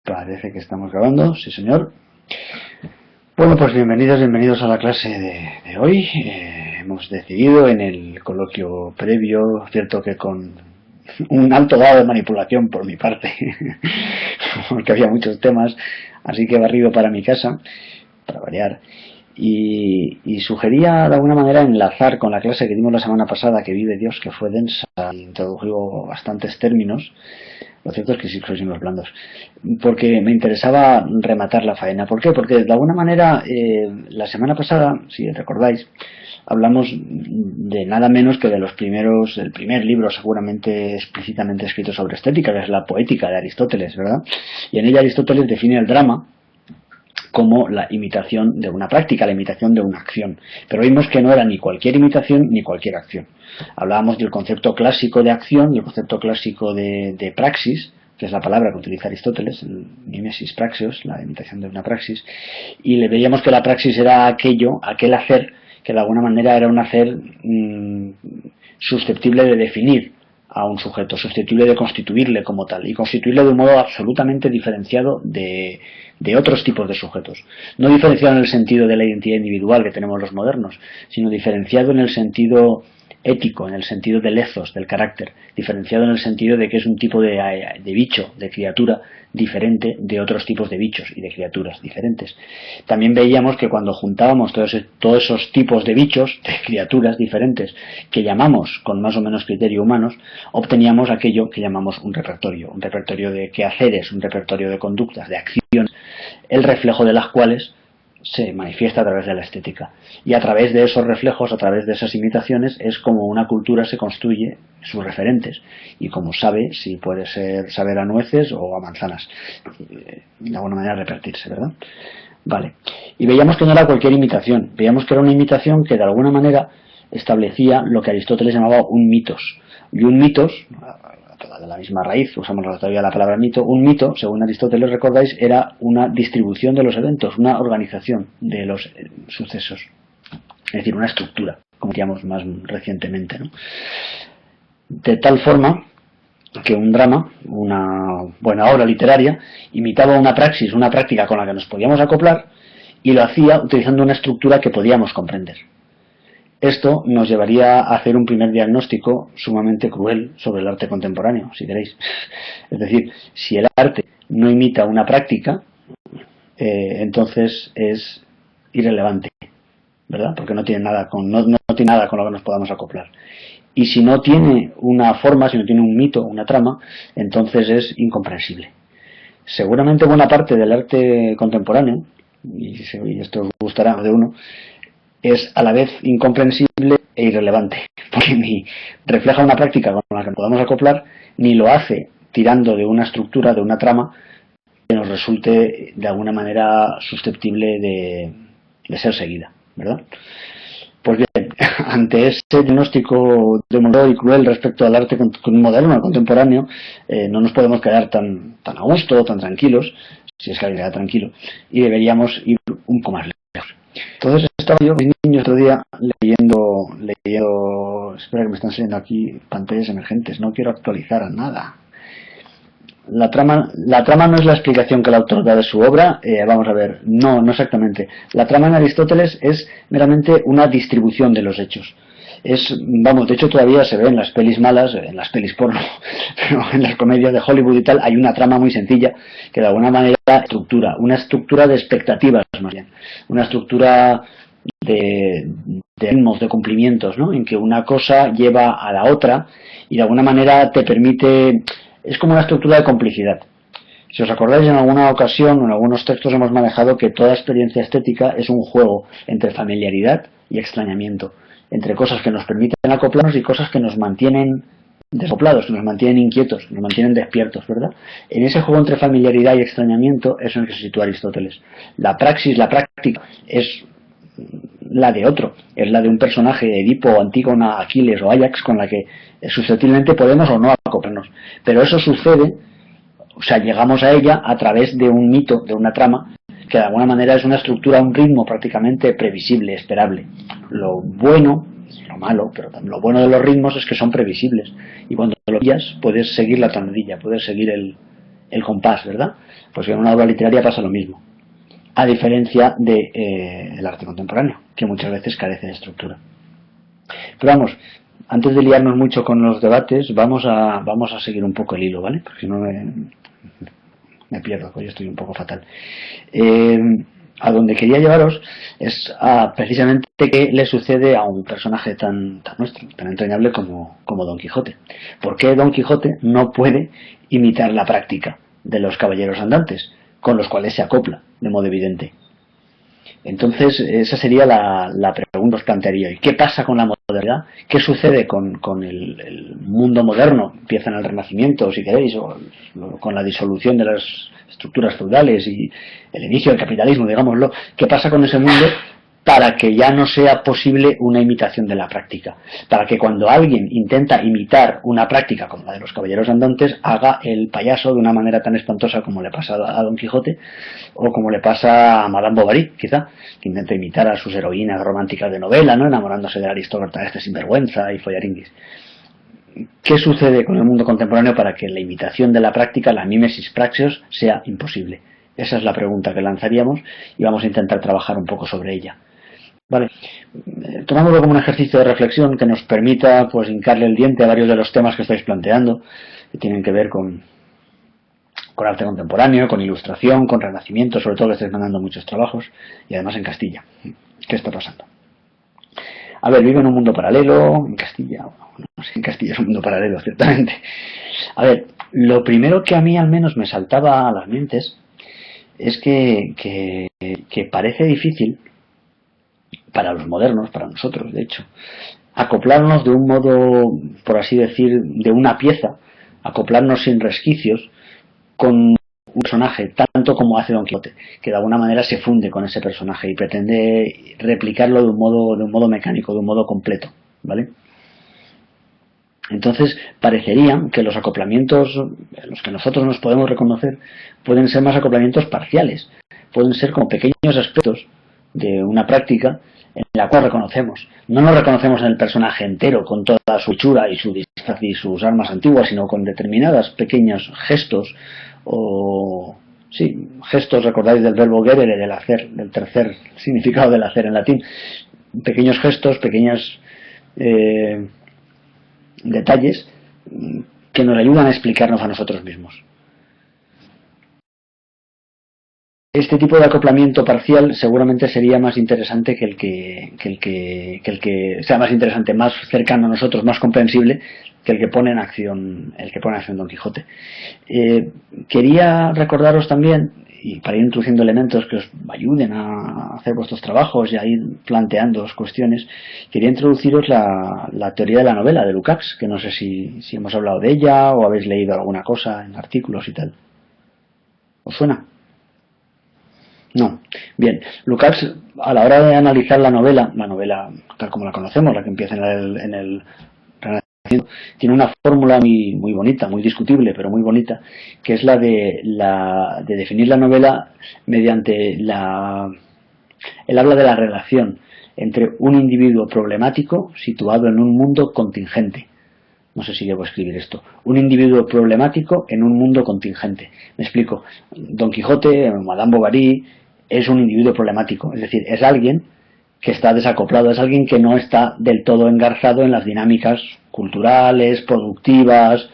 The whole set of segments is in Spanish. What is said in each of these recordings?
Parece que estamos grabando, sí señor. Bueno, pues bienvenidos a la clase de hoy. Hemos decidido en el coloquio previo, cierto que con un alto grado de manipulación por mi parte, porque había muchos temas, así que he barrido para mi casa, para variar. Y sugería de alguna manera enlazar con la clase que dimos la semana pasada, que vive Dios, que fue densa, introdujo bastantes términos. Lo cierto es que sí sois unos blandos, porque me interesaba rematar la faena. ¿Por qué? Porque de alguna manera la semana pasada, si recordáis, hablamos de nada menos que de los primeros, el primer libro seguramente explícitamente escrito sobre estética, que es la Poética de Aristóteles, ¿verdad? Y en ella Aristóteles define el drama como la imitación de una práctica, la imitación de una acción. Pero vimos que no era ni cualquier imitación ni cualquier acción. Hablábamos del concepto clásico de acción y el concepto clásico de praxis, que es la palabra que utiliza Aristóteles, el mimesis praxeos, la imitación de una praxis, y le veíamos que la praxis era aquel hacer, que de alguna manera era un hacer susceptible de definir a un sujeto, susceptible de constituirle como tal, y constituirle de un modo absolutamente diferenciado de otros tipos de sujetos. No diferenciado en el sentido de la identidad individual que tenemos los modernos, sino diferenciado en el sentido ético, en el sentido del ethos, del carácter, diferenciado en el sentido de que es un tipo de bicho, de criatura, diferente de otros tipos de bichos y de criaturas diferentes. También veíamos que cuando juntábamos todos esos tipos de bichos, de criaturas diferentes, que llamamos con más o menos criterio humanos, obteníamos aquello que llamamos un repertorio de quehaceres, un repertorio de conductas, de acciones, el reflejo de las cuales se manifiesta a través de la estética. Y a través de esos reflejos, a través de esas imitaciones, es como una cultura se construye sus referentes. Y como sabe, si puede ser saber a nueces o a manzanas. De alguna manera repartirse, ¿verdad? Vale. Y veíamos que no era cualquier imitación. Veíamos que era una imitación que de alguna manera establecía lo que Aristóteles llamaba un mitos. Y un mitos, de la misma raíz, usamos todavía la palabra mito, un mito, según Aristóteles, recordáis, era una distribución de los eventos, una organización de los sucesos, es decir, una estructura, como decíamos más recientemente, ¿no? De tal forma que un drama, una buena obra literaria, imitaba una praxis, una práctica con la que nos podíamos acoplar, y lo hacía utilizando una estructura que podíamos comprender. Esto nos llevaría a hacer un primer diagnóstico sumamente cruel sobre el arte contemporáneo, si queréis. Es decir, si el arte no imita una práctica, entonces es irrelevante, ¿verdad? Porque no tiene nada con lo que nos podamos acoplar. Y si no tiene una forma, si no tiene un mito, una trama, entonces es incomprensible. Seguramente buena parte del arte contemporáneo, y esto os gustará de uno, es a la vez incomprensible e irrelevante, porque ni refleja una práctica con la que podamos acoplar, ni lo hace tirando de una estructura, de una trama, que nos resulte de alguna manera susceptible de ser seguida, ¿verdad? Pues bien, ante ese diagnóstico demoledor y cruel respecto al arte moderno, al contemporáneo, no nos podemos quedar tan a gusto, tan tranquilos, si es que alguien queda tranquilo, y deberíamos ir un poco más lejos. Entonces estaba yo, mis niños, otro día leyendo, espera que me están saliendo aquí pantallas emergentes, no quiero actualizar a nada. La trama no es la explicación que el autor da de su obra, vamos a ver, no exactamente. La trama en Aristóteles es meramente una distribución de los hechos. De hecho todavía se ve en las pelis malas, en las pelis porno, pero en las comedias de Hollywood y tal, hay una trama muy sencilla que de alguna manera una estructura de expectativas más bien, una estructura de ritmos, de cumplimientos, ¿no? En que una cosa lleva a la otra y de alguna manera te permite, es como una estructura de complicidad. Si os acordáis, en alguna ocasión, en algunos textos hemos manejado que toda experiencia estética es un juego entre familiaridad y extrañamiento, entre cosas que nos permiten acoplarnos y cosas que nos mantienen desacoplados, que nos mantienen inquietos, nos mantienen despiertos, ¿verdad? En ese juego entre familiaridad y extrañamiento es en el que se sitúa Aristóteles. La praxis, la práctica, es la de otro, es la de un personaje, Edipo, Antígona, Aquiles o Ajax, con la que susceptiblemente podemos o no acoplarnos. Pero eso sucede, o sea, llegamos a ella a través de un mito, de una trama, que de alguna manera es una estructura, un ritmo prácticamente previsible, esperable. Lo bueno, lo malo, pero lo bueno de los ritmos es que son previsibles. Y cuando lo pillas, puedes seguir la tonadilla, puedes seguir el compás, ¿verdad? Pues en una obra literaria pasa lo mismo, a diferencia del arte contemporáneo, que muchas veces carece de estructura. Pero vamos, antes de liarnos mucho con los debates, vamos a seguir un poco el hilo, ¿vale? Porque si no me pierdo, pues yo estoy un poco fatal. A donde quería llevaros es a precisamente qué le sucede a un personaje tan nuestro, tan entrañable como Don Quijote. ¿Por qué Don Quijote no puede imitar la práctica de los caballeros andantes, con los cuales se acopla de modo evidente? Entonces, esa sería la pregunta que os plantearía. ¿Y qué pasa con la modernidad? ¿Qué sucede con el mundo moderno? Empieza en el Renacimiento, si queréis, o con la disolución de las estructuras feudales y el inicio del capitalismo, digámoslo. ¿Qué pasa con ese mundo para que ya no sea posible una imitación de la práctica? Para que cuando alguien intenta imitar una práctica como la de los caballeros andantes, haga el payaso de una manera tan espantosa como le pasa a Don Quijote, o como le pasa a Madame Bovary, quizá, que intenta imitar a sus heroínas románticas de novela, ¿no? Enamorándose del aristócrata este sinvergüenza y follaringuis. ¿Qué sucede con el mundo contemporáneo para que la imitación de la práctica, la mimesis praxeos, sea imposible? Esa es la pregunta que lanzaríamos y vamos a intentar trabajar un poco sobre ella. Vale, tomámoslo como un ejercicio de reflexión que nos permita pues hincarle el diente a varios de los temas que estáis planteando, que tienen que ver con arte contemporáneo, con ilustración, con renacimiento, sobre todo que estáis mandando muchos trabajos, y además en Castilla. ¿Qué está pasando? A ver, vivo en un mundo paralelo, en Castilla, no sé, en Castilla es un mundo paralelo, ciertamente. A ver, lo primero que a mí al menos me saltaba a las mentes es que parece difícil para los modernos, para nosotros de hecho, acoplarnos de un modo, por así decir, de una pieza, acoplarnos sin resquicios con un personaje, tanto como hace Don Quijote, que de alguna manera se funde con ese personaje y pretende replicarlo de un modo mecánico, de un modo completo, ¿vale? Entonces parecería que los acoplamientos en los que nosotros nos podemos reconocer pueden ser más acoplamientos parciales, pueden ser como pequeños aspectos de una práctica en la cual reconocemos. No nos reconocemos en el personaje entero con toda su hechura y su disfraz y sus armas antiguas, sino con determinados pequeños gestos o sí, gestos, recordáis del verbo gedere, del hacer, del tercer significado del hacer en latín, pequeños gestos, pequeños detalles que nos ayudan a explicarnos a nosotros mismos. Este tipo de acoplamiento parcial seguramente sería más interesante que el que sea más interesante, más cercano a nosotros, más comprensible que el que pone en acción Don Quijote. Quería recordaros también, y para ir introduciendo elementos que os ayuden a hacer vuestros trabajos y a ir planteando cuestiones, quería introduciros la teoría de la novela de Lukács, que no sé si hemos hablado de ella o habéis leído alguna cosa en artículos y tal. ¿Os suena? No. Bien, Lukács, a la hora de analizar la novela tal como la conocemos, la que empieza en el Renacimiento, tiene una fórmula muy bonita, muy discutible, pero muy bonita, que es la de definir la novela mediante él habla de la relación entre un individuo problemático situado en un mundo contingente. No sé si debo escribir esto. Un individuo problemático en un mundo contingente. Me explico. Don Quijote, Madame Bovary, es un individuo problemático. Es decir, es alguien que está desacoplado, es alguien que no está del todo engarzado en las dinámicas culturales, productivas,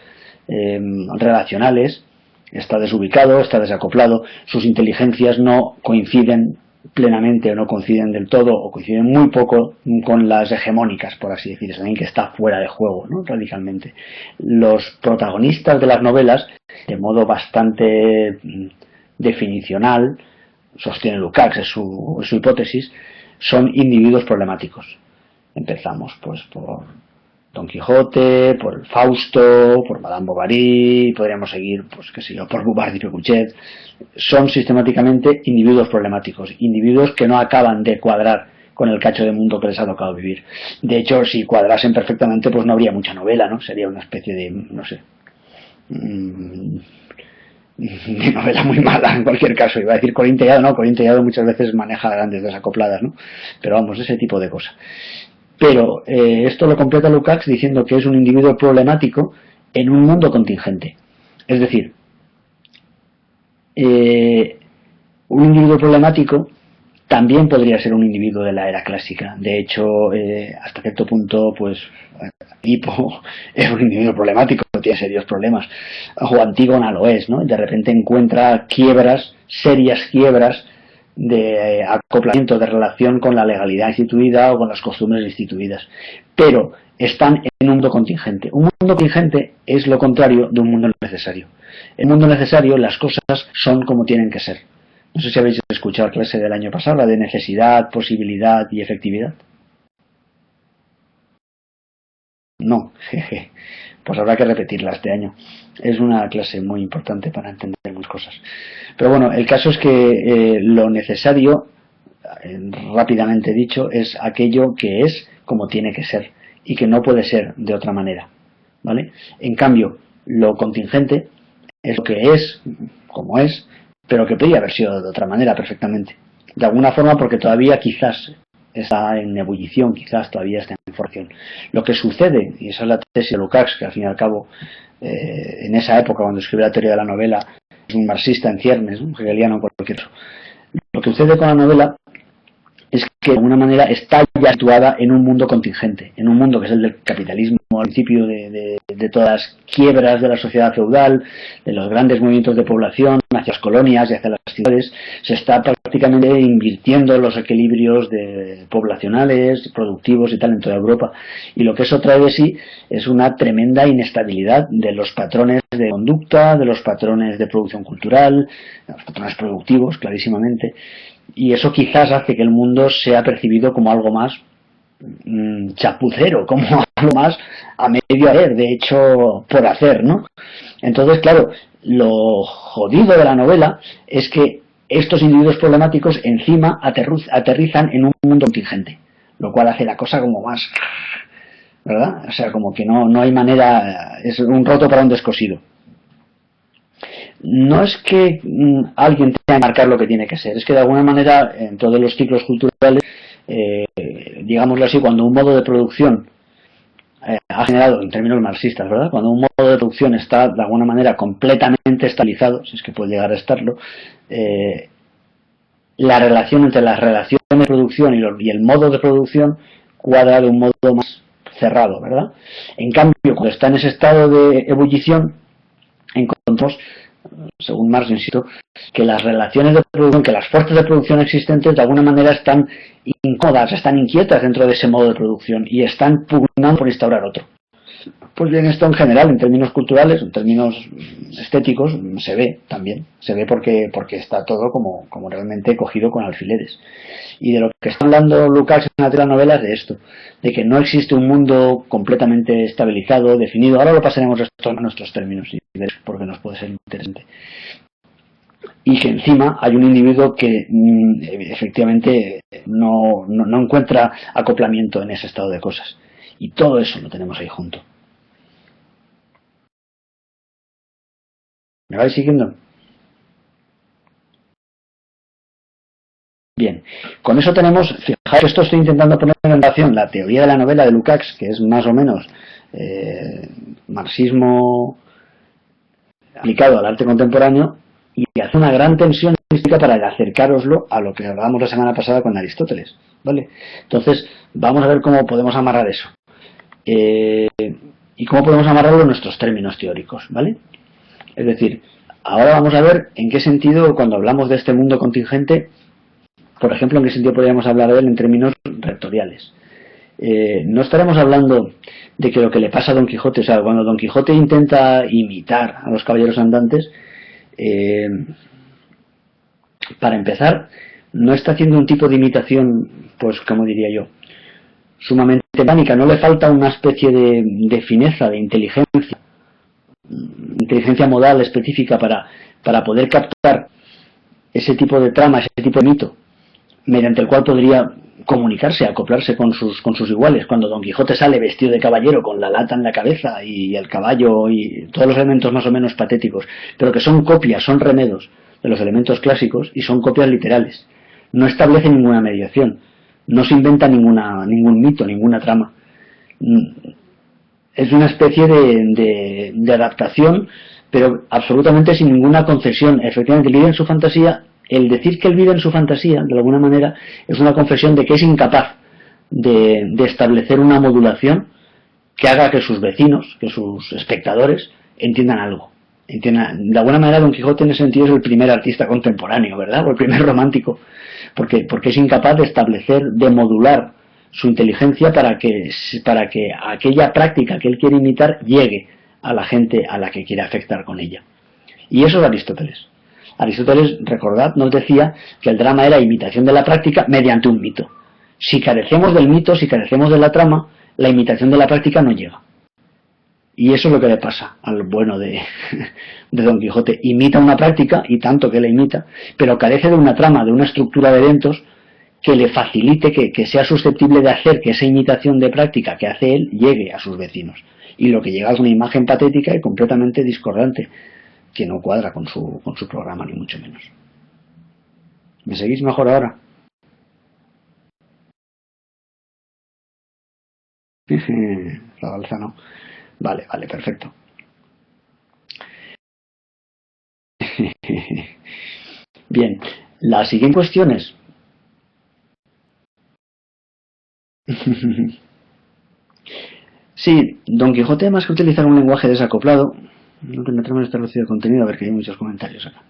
relacionales. Está desubicado, está desacoplado. Sus inteligencias no coinciden plenamente o no coinciden del todo o coinciden muy poco con las hegemónicas, por así decir. Es alguien que está fuera de juego, ¿no? Radicalmente. Los protagonistas de las novelas, de modo bastante definicional, sostiene Lukács, es su hipótesis, son individuos problemáticos. Empezamos pues por Don Quijote, por el Fausto, por Madame Bovary, podríamos seguir, pues qué sé yo, por Bouvard y Pécuchet. Son sistemáticamente individuos problemáticos, individuos que no acaban de cuadrar con el cacho de mundo que les ha tocado vivir. De hecho, si cuadrasen perfectamente, pues no habría mucha novela, ¿no? Sería una especie de, no sé, de novela muy mala en cualquier caso. Iba a decir Corintellado, no, Corintellado muchas veces maneja grandes desacopladas, ¿no? Pero vamos, ese tipo de cosas. Pero esto lo completa Lukács diciendo que es un individuo problemático en un mundo contingente. Es decir, un individuo problemático también podría ser un individuo de la era clásica. De hecho, hasta cierto punto, pues Edipo es un individuo problemático, tiene serios problemas, o Antígona lo es, ¿no? De repente encuentra quiebras, serias quiebras de acoplamiento, de relación con la legalidad instituida o con las costumbres instituidas, pero están en un mundo contingente. Un mundo contingente es lo contrario de un mundo necesario. En un mundo necesario las cosas son como tienen que ser. No sé si habéis escuchado la clase del año pasado, la de necesidad, posibilidad y efectividad. No, jeje. Pues habrá que repetirla este año. Es una clase muy importante para entender muchas cosas. Pero bueno, el caso es que lo necesario, rápidamente dicho, es aquello que es como tiene que ser y que no puede ser de otra manera, ¿vale? En cambio, lo contingente es lo que es, como es, pero que podría haber sido de otra manera perfectamente. De alguna forma porque todavía quizás está en ebullición, quizás todavía está en formación. Lo que sucede, y esa es la tesis de Lukács, que al fin y al cabo, en esa época cuando escribió la teoría de la novela, es un marxista en ciernes, un hegeliano en cualquier otro. Lo que sucede con la novela es que de alguna manera está ya situada en un mundo contingente, en un mundo que es el del capitalismo, al principio de todas las quiebras de la sociedad feudal, de los grandes movimientos de población hacia las colonias y hacia las ciudades. Se está prácticamente invirtiendo los equilibrios poblacionales, productivos y tal en toda Europa, y lo que eso trae de sí es una tremenda inestabilidad de los patrones de conducta, de los patrones de producción cultural, de los patrones productivos, clarísimamente. Y eso quizás hace que el mundo sea percibido como algo más chapucero, como algo más a medio hacer, de hecho por hacer, ¿no? Entonces, claro, lo jodido de la novela es que estos individuos problemáticos encima aterrizan en un mundo contingente, lo cual hace la cosa como más, ¿verdad? O sea, como que no hay manera, es un roto para un descosido. No es que alguien tenga que marcar lo que tiene que ser, es que de alguna manera en todos los ciclos culturales, digámoslo así, cuando un modo de producción ha generado, en términos marxistas, ¿verdad? Cuando un modo de producción está de alguna manera completamente estabilizado, si es que puede llegar a estarlo, la relación entre las relaciones de producción y el modo de producción cuadra de un modo más cerrado, ¿verdad? En cambio, cuando está en ese estado de ebullición, encontramos, según Marx, insisto, que las relaciones de producción, que las fuerzas de producción existentes de alguna manera están incómodas, están inquietas dentro de ese modo de producción y están pugnando por instaurar otro. Pues bien, esto en general, en términos culturales, en términos estéticos, se ve también. Se ve porque está todo como realmente cogido con alfileres. Y de lo que está hablando Lukács en la novela es de esto, de que no existe un mundo completamente estabilizado, definido. Ahora lo pasaremos esto a nuestros términos, porque nos puede ser interesante. Y que encima hay un individuo que efectivamente no encuentra acoplamiento en ese estado de cosas. Y todo eso lo tenemos ahí junto. ¿Me vais siguiendo? Bien, con eso tenemos, fijaos, esto estoy intentando poner en relación la teoría de la novela de Lukács, que es más o menos marxismo aplicado al arte contemporáneo, y hace una gran tensión lingüística para acercaroslo a lo que hablábamos la semana pasada con Aristóteles, ¿vale? Entonces, vamos a ver cómo podemos amarrar eso. Y cómo podemos amarrarlo en nuestros términos teóricos, ¿vale? Es decir, ahora vamos a ver en qué sentido, cuando hablamos de este mundo contingente, por ejemplo, en qué sentido podríamos hablar de él en términos rectoriales. No estaremos hablando de que lo que le pasa a Don Quijote, o sea, cuando Don Quijote intenta imitar a los caballeros andantes, para empezar, no está haciendo un tipo de imitación, pues, como diría yo, sumamente pánica, no le falta una especie de fineza, de inteligencia modal específica para poder captar ese tipo de trama, ese tipo de mito, mediante el cual podría comunicarse, acoplarse con sus iguales. Cuando Don Quijote sale vestido de caballero con la lata en la cabeza y el caballo y todos los elementos más o menos patéticos, pero que son copias, son remedos de los elementos clásicos y son copias literales. No establece ninguna mediación, no se inventa ningún mito, ninguna trama. Es una especie de adaptación pero absolutamente sin ninguna concesión. Efectivamente, él vive en su fantasía. El decir que él vive en su fantasía, de alguna manera, es una confesión de que es incapaz de establecer una modulación que haga que sus vecinos, que sus espectadores, entiendan algo. De alguna manera, Don Quijote en ese sentido es el primer artista contemporáneo, ¿verdad? O el primer romántico, porque es incapaz de establecer, de modular su inteligencia para que aquella práctica que él quiere imitar llegue a la gente a la que quiere afectar con ella. Y eso es Aristóteles. Aristóteles, recordad, nos decía que el drama era imitación de la práctica mediante un mito. Si carecemos del mito, si carecemos de la trama, la imitación de la práctica no llega. Y eso es lo que le pasa al bueno de Don Quijote. Imita una práctica, y tanto que la imita, pero carece de una trama, de una estructura de eventos que le facilite, que sea susceptible de hacer que esa imitación de práctica que hace él llegue a sus vecinos. Y lo que llega es una imagen patética y completamente discordante, que no cuadra con su programa, ni mucho menos. ¿Me seguís mejor ahora? La balza no. Vale, perfecto. Bien, la siguiente cuestión es... Sí, Don Quijote, más que utilizar un lenguaje desacoplado, no tendremos esta reducido de contenido, a ver que hay muchos comentarios acá.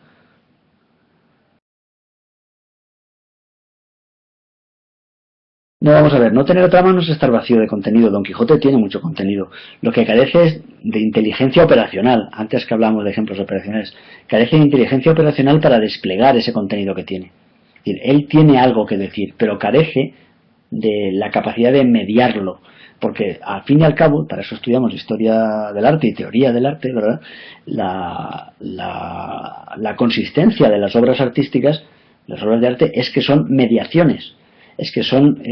No, vamos a ver, no tener trama no es estar vacío de contenido. Don Quijote tiene mucho contenido. Lo que carece es de inteligencia operacional. Antes que hablamos de ejemplos operacionales, carece de inteligencia operacional para desplegar ese contenido que tiene. Es decir, él tiene algo que decir, pero carece de la capacidad de mediarlo. Porque al fin y al cabo, para eso estudiamos historia del arte y teoría del arte, ¿verdad? La consistencia de las obras artísticas, las obras de arte, es que son mediaciones. Es que son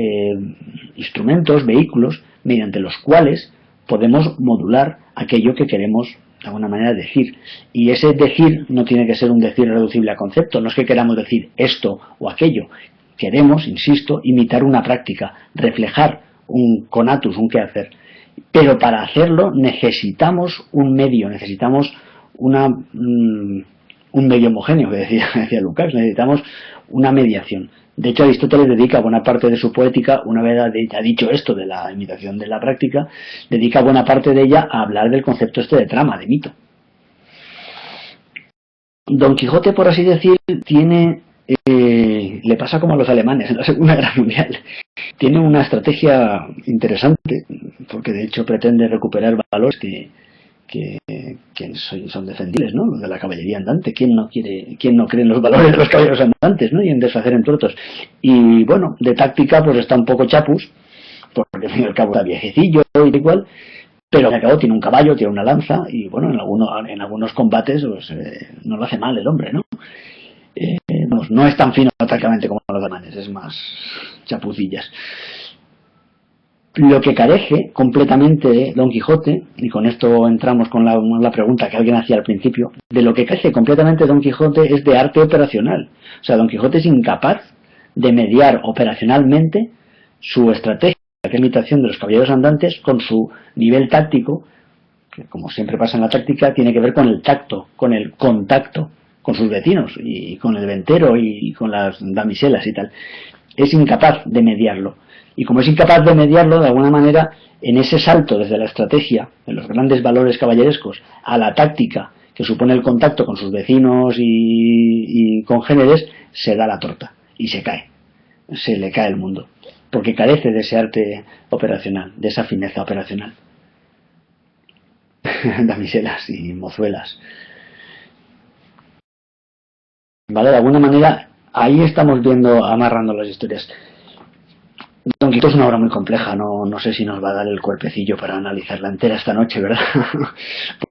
instrumentos, vehículos, mediante los cuales podemos modular aquello que queremos de alguna manera decir. Y ese decir no tiene que ser un decir reducible a concepto, no es que queramos decir esto o aquello. Queremos, insisto, imitar una práctica, reflejar un conatus, un quehacer. Pero para hacerlo necesitamos un medio, necesitamos un medio homogéneo, que decía Lucas, necesitamos una mediación. De hecho, Aristóteles dedica buena parte de su poética, una vez ha dicho esto de la imitación de la práctica, dedica buena parte de ella a hablar del concepto de trama, de mito. Don Quijote, por así decir, le pasa como a los alemanes en la Segunda Guerra Mundial. Tiene una estrategia interesante, porque de hecho pretende recuperar valores que son defendibles, ¿no? Los de la caballería andante. ¿Quién no cree en los valores de los caballeros andantes, ¿no? Y en deshacer en tuertos. Y bueno, de táctica pues está un poco chapus, porque al fin y al cabo está viejecillo y igual, pero al cabo tiene un caballo, tiene una lanza, y bueno, en algunos combates pues, no lo hace mal el hombre, ¿no? No es tan fino tácticamente como los alemanes, es más chapucillas. Lo que carece completamente Don Quijote, y con esto entramos con la pregunta que alguien hacía al principio, de lo que carece completamente Don Quijote es de arte operacional. O sea, Don Quijote es incapaz de mediar operacionalmente su estrategia, la imitación de los caballeros andantes, con su nivel táctico, que como siempre pasa en la táctica, tiene que ver con el tacto, con el contacto con sus vecinos, y con el ventero, y con las damiselas y tal. Es incapaz de mediarlo. Y como es incapaz de mediarlo, de alguna manera, en ese salto desde la estrategia, de los grandes valores caballerescos, a la táctica, que supone el contacto con sus vecinos y congéneres, se da la torta y se cae. Se le cae el mundo. Porque carece de ese arte operacional, de esa fineza operacional. Damiselas y mozuelas. ¿Vale? De alguna manera, ahí estamos viendo, amarrando las historias. Don Quijote es una obra muy compleja, no sé si nos va a dar el cuerpecillo para analizarla entera esta noche, ¿verdad?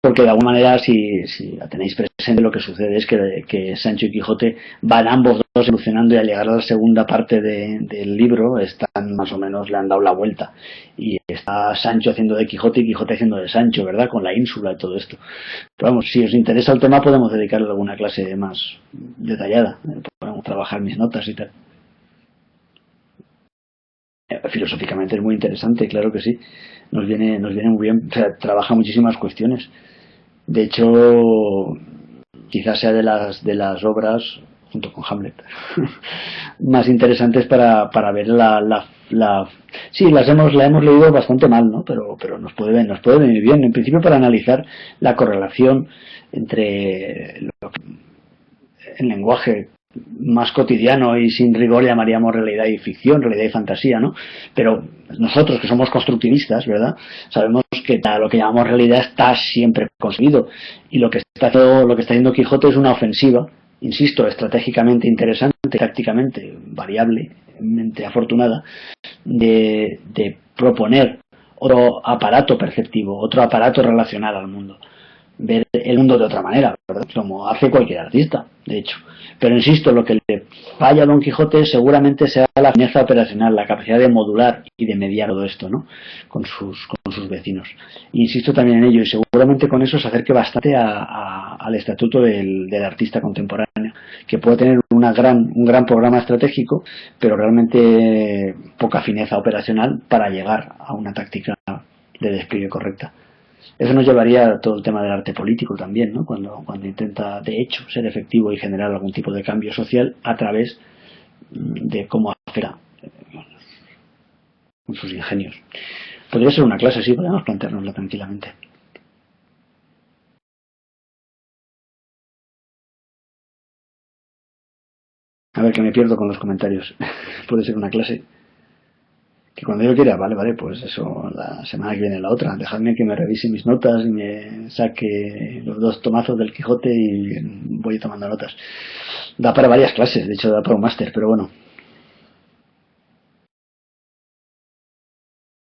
Porque de alguna manera, si la tenéis presente, lo que sucede es que Sancho y Quijote van ambos dos evolucionando, y al llegar a la segunda parte del libro están más o menos, le han dado la vuelta, y está Sancho haciendo de Quijote y Quijote haciendo de Sancho, ¿verdad? Con la ínsula y todo esto. Pero vamos, si os interesa el tema podemos dedicarle alguna clase más detallada, podemos trabajar mis notas y tal. Filosóficamente es muy interesante, claro que sí. Nos viene muy bien, o sea, trabaja muchísimas cuestiones. De hecho, quizás sea de las obras, junto con Hamlet, más interesantes para ver sí, la hemos leído bastante mal, ¿no? Pero nos puede venir bien, en principio, para analizar la correlación entre el lenguaje más cotidiano y sin rigor llamaríamos realidad y ficción, realidad y fantasía, ¿no? Pero nosotros, que somos constructivistas, ¿verdad?, sabemos que lo que llamamos realidad está siempre conseguido, y lo que está haciendo Quijote es una ofensiva, insisto, estratégicamente interesante, tácticamente variablemente afortunada, de proponer otro aparato perceptivo, otro aparato relacional al mundo, ver el mundo de otra manera, ¿verdad?, como hace cualquier artista, de hecho. Pero insisto, lo que le falla a Don Quijote seguramente sea la fineza operacional, la capacidad de modular y de mediar todo esto, ¿no?, con sus vecinos. Insisto también en ello, y seguramente con eso se acerque bastante al estatuto del artista contemporáneo, que puede tener un gran programa estratégico, pero realmente poca fineza operacional para llegar a una táctica de despliegue correcta. Eso nos llevaría a todo el tema del arte político también, ¿no?, cuando intenta, de hecho, ser efectivo y generar algún tipo de cambio social a través de cómo hacer con sus ingenios. Podría ser una clase, sí, podríamos planteárnosla tranquilamente. A ver, que me pierdo con los comentarios. Puede ser una clase. Que cuando yo quiera, vale, pues eso, la semana que viene la otra. Dejadme que me revise mis notas y me saque los 2 tomazos del Quijote y voy tomando notas. Da para varias clases, de hecho da para un máster, pero bueno.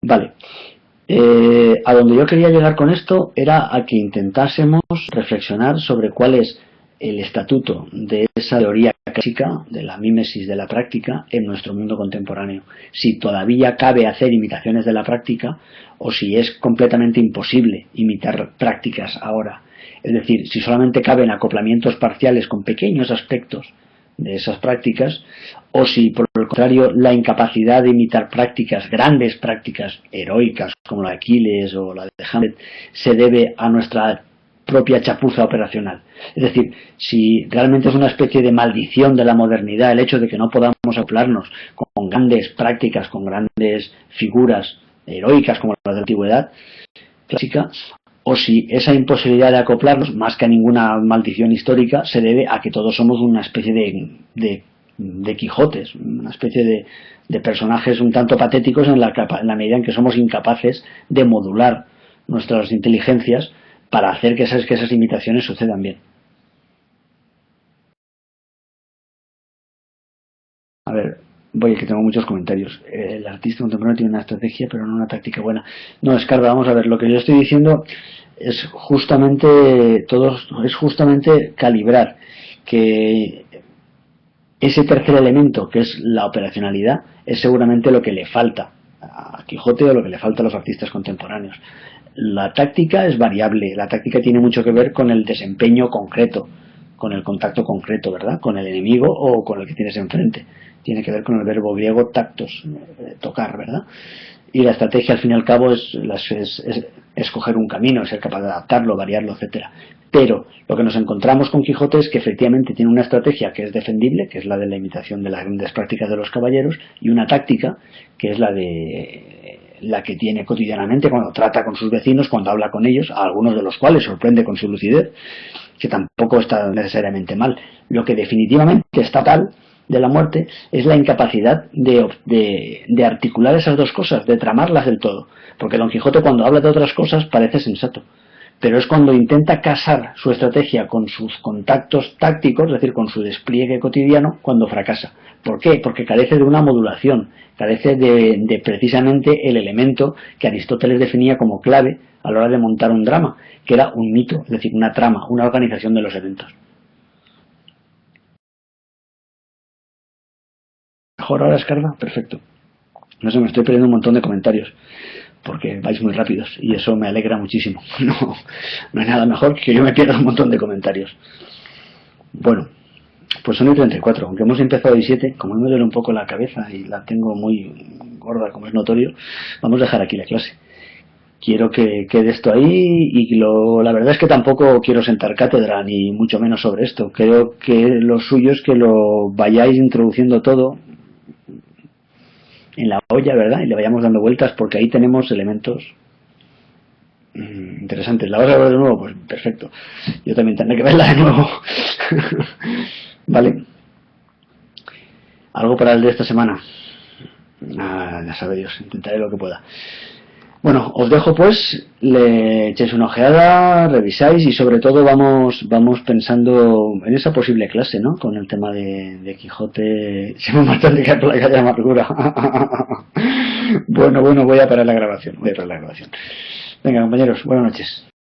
Vale. A donde yo quería llegar con esto era a que intentásemos reflexionar sobre cuál es el estatuto de esa teoría clásica de la mímesis de la práctica en nuestro mundo contemporáneo. Si todavía cabe hacer imitaciones de la práctica o si es completamente imposible imitar prácticas ahora. Es decir, si solamente caben acoplamientos parciales con pequeños aspectos de esas prácticas, o si por el contrario la incapacidad de imitar prácticas, grandes prácticas heroicas como la de Aquiles o la de Hamlet, se debe a nuestra propia chapuza operacional. Es decir, si realmente es una especie de maldición de la modernidad el hecho de que no podamos acoplarnos con grandes prácticas, con grandes figuras heroicas como las de la antigüedad clásica, o si esa imposibilidad de acoplarnos, más que a ninguna maldición histórica, se debe a que todos somos una especie de Quijotes, una especie de personajes un tanto patéticos en la medida en que somos incapaces de modular nuestras inteligencias para hacer que esas imitaciones sucedan bien. A ver, que tengo muchos comentarios. El artista contemporáneo tiene una estrategia, pero no una táctica buena. No, Escarba, vamos a ver, lo que yo estoy diciendo es justamente calibrar que ese tercer elemento, que es la operacionalidad, es seguramente lo que le falta a Quijote o lo que le falta a los artistas contemporáneos. La táctica es variable, la táctica tiene mucho que ver con el desempeño concreto, con el contacto concreto, ¿verdad?, con el enemigo o con el que tienes enfrente. Tiene que ver con el verbo griego tactos, tocar, ¿verdad? Y la estrategia, al fin y al cabo, es escoger un camino, ser capaz de adaptarlo, variarlo, etcétera. Pero lo que nos encontramos con Quijote es que efectivamente tiene una estrategia que es defendible, que es la de la imitación de las grandes prácticas de los caballeros, y una táctica que es la que tiene cotidianamente cuando trata con sus vecinos, cuando habla con ellos, a algunos de los cuales sorprende con su lucidez, que tampoco está necesariamente mal. Lo que definitivamente está tal de la muerte es la incapacidad de articular esas dos cosas, de tramarlas del todo. Porque Don Quijote, cuando habla de otras cosas, parece sensato, pero es cuando intenta casar su estrategia con sus contactos tácticos, es decir, con su despliegue cotidiano, cuando fracasa. ¿Por qué? Porque carece de una modulación, carece de precisamente el elemento que Aristóteles definía como clave a la hora de montar un drama, que era un mito, es decir, una trama, una organización de los eventos. ¿Mejor ahora, Escarda? Perfecto. No sé, me estoy perdiendo un montón de comentarios, porque vais muy rápidos, y eso me alegra muchísimo. No hay nada mejor que yo me pierda un montón de comentarios. Bueno, pues son y 34, aunque hemos empezado y 7, como me duele un poco la cabeza y la tengo muy gorda, como es notorio, vamos a dejar aquí la clase. quiero que quede esto ahí y la verdad es que tampoco quiero sentar cátedra ni mucho menos sobre esto. Creo que lo suyo es que lo vayáis introduciendo todo en la olla, ¿verdad? Y le vayamos dando vueltas porque ahí tenemos elementos interesantes. ¿La vas a ver de nuevo? Pues perfecto. Yo también tendré que verla de nuevo. Vale. ¿Algo para el de esta semana? Ya sabe Dios, intentaré lo que pueda. Bueno, os dejo pues, le echéis una ojeada, revisáis y sobre todo vamos pensando en esa posible clase, ¿no? Con el tema de Quijote, se me mata de plaga de amargura. Bueno, voy a parar la grabación, Venga, compañeros, buenas noches.